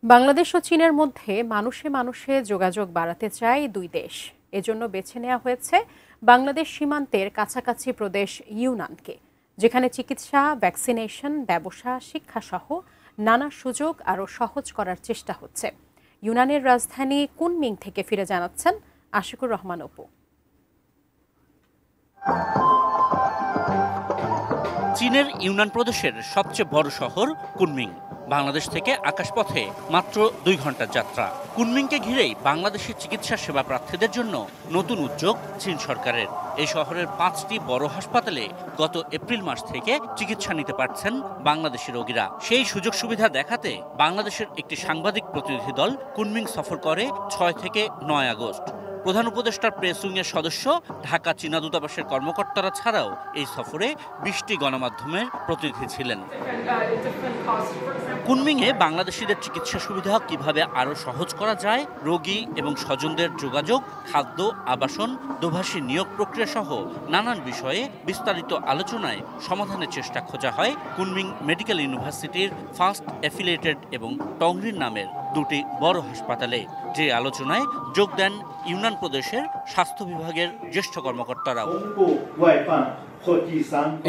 বাংলাদেশ ও চীনের মধ্যে মানুষে মানুষে যোগাযোগ বাড়াতে চায় দুই দেশ। এজন্য বেছে নেওয়া হয়েছে বাংলাদেশ সীমান্তের কাছাকাছি প্রদেশ ইউনানকে, যেখানে চিকিৎসা, ভ্যাকসিনেশন, ব্যবসা, শিক্ষাসহ নানা সুযোগ আরও সহজ করার চেষ্টা হচ্ছে। ইউনানের রাজধানী কুনমিং থেকে ফিরে জানাচ্ছেন আশিকুর রহমান অপু। চীনের ইউনান প্রদেশের সবচেয়ে বড় শহর কুনমিং। বাংলাদেশ থেকে আকাশপথে মাত্র 2 ঘন্টার যাত্রা। কুনমিংকে ঘিরেই বাংলাদেশের চিকিৎসা সেবা প্রার্থীদের জন্য নতুন উদ্যোগ চীন সরকারের। এই শহরের 5টি বড় হাসপাতালে গত এপ্রিল মাস থেকে চিকিৎসা নিতে পারছেন বাংলাদেশি রোগীরা। সেই সুযোগ সুবিধা দেখাতে বাংলাদেশের একটি সাংবাদিক প্রতিনিধি দল কুনমিং সফর করে 6 থেকে 9 আগস্ট। প্রধান উপদেষ্টার প্রেস উইংয়ের সদস্য, ঢাকা চীনা দূতাবাসের কর্মকর্তারা ছাড়াও এই সফরে 20টি গণমাধ্যমের প্রতিনিধি ছিলেন। কুনমিংয়ে বাংলাদেশিদের চিকিৎসা সুবিধা কিভাবে আরও সহজ করা যায়, রোগী এবং স্বজনদের যোগাযোগ, খাদ্য, আবাসন, দোভাষী নিয়োগ প্রক্রিয়া সহ নানান বিষয়ে বিস্তারিত আলোচনায় সমাধানের চেষ্টা খোঁজা হয় কুনমিং মেডিকেল ইউনিভার্সিটির ফার্স্ট অ্যাফিলিয়েটেড এবং টংরিন নামের 2টি বড় হাসপাতালে। যে আলোচনায় যোগ দেন ইউনান প্রদেশের স্বাস্থ্য বিভাগের জ্যেষ্ঠ কর্মকর্তারাও।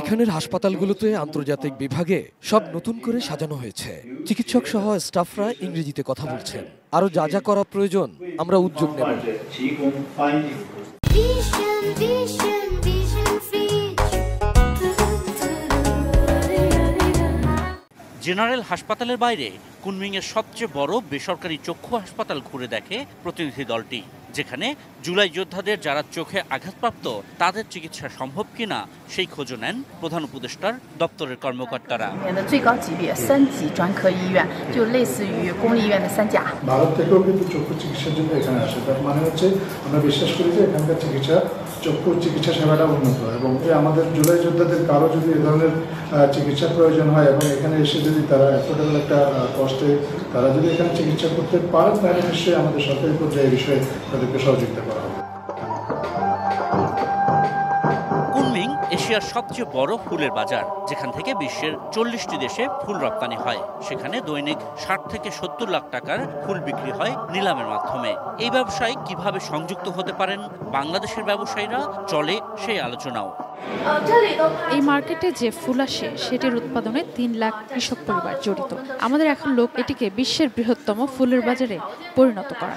এখানের হাসপাতালগুলোতে আন্তর্জাতিক বিভাগে সব নতুন করে সাজানো হয়েছে। চিকিৎসক সহ স্টাফরা ইংরেজিতে কথা বলছেন। আরো যা যা করা প্রয়োজন আমরা উদ্যোগ নেব। জেনারেল হাসপাতালের বাইরে কুনমিংয়ের সবচেয়ে বড় বেসরকারি চক্ষু হাসপাতাল ঘুরে দেখে প্রতিনিধি দলটি, যেখানে জুলাই যোদ্ধাদের যারা চোখে আঘাতপ্রাপ্ত তাদের চিকিৎসা সম্ভব কিনা সেই খোঁজ নেন প্রধান উপদেষ্টার দপ্তরের কর্মকর্তারা। ভারত থেকেও কিন্তু চক্ষু চিকিৎসার জন্য এখানে আসে। তার মানে হচ্ছে আমরা বিশ্বাস করি যে এখানকার চক্ষু চিকিৎসা সেবাটা উন্নত, এবং আমাদের জুলাই যোদ্ধাদের কারো যদি এ ধরনের চিকিৎসা প্রয়োজন হয় এবং এখানে এসে যদি তারা অ্যাফোর্ডেবল একটা কস্টে তারা যদি এখানে চিকিৎসা করতে পারেন, তাহলে নিশ্চয়ই আমাদের সরকারি পর্যায়ে এই বিষয়ে তাদেরকে সহযোগিতা করা হবে। কুনমিং এশিয়ার সবচেয়ে বড় ফুলের বাজার, যেখান থেকে বিশ্বের 40টি দেশে ফুল রপ্তানি হয়। সেখানে দৈনিক 60 থেকে 70 লাখ টাকার ফুল বিক্রি হয় নিলামের মাধ্যমে। এই ব্যবসায় কিভাবে সংযুক্ত হতে পারেন বাংলাদেশের ব্যবসায়ীরা, চলে সেই আলোচনাও। এই মার্কেটে যে ফুল আসে সেটির উৎপাদনে 3 লাখ কৃষক পরিবার জড়িত। আমাদের এখন লোক এটিকে বিশ্বের বৃহত্তম ফুলের বাজারে পরিণত করা।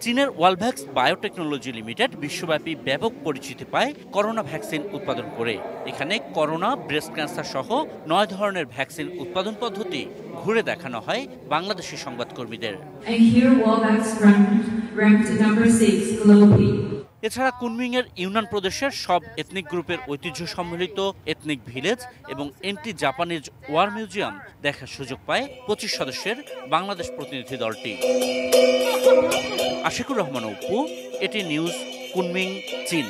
চীনের ওয়ালভ্যাক্স বায়োটেকনোলজি লিমিটেড বিশ্বব্যাপী ব্যাপক পরিচিতি পায় করোনা ভ্যাকসিন উৎপাদন করে। এখানে করোনা, ব্রেস্ট ক্যান্সার সহ 9 ধরনের ভ্যাকসিন উৎপাদন পদ্ধতি ঘুরে দেখানো হয় বাংলাদেশি সংবাদকর্মীদের। এছাড়া কুনমিংয়ের ইউনান প্রদেশের সব এথনিক গ্রুপের ঐতিহ্য সম্মিলিত এথনিক ভিলেজ এবং এন্টি জাপানিজ ওয়ার মিউজিয়াম দেখার সুযোগ পায় 25 সদস্যের বাংলাদেশ প্রতিনিধি দলটি। আশিকুর রহমান অপু, এটি নিউজ, কুনমিং, চীন।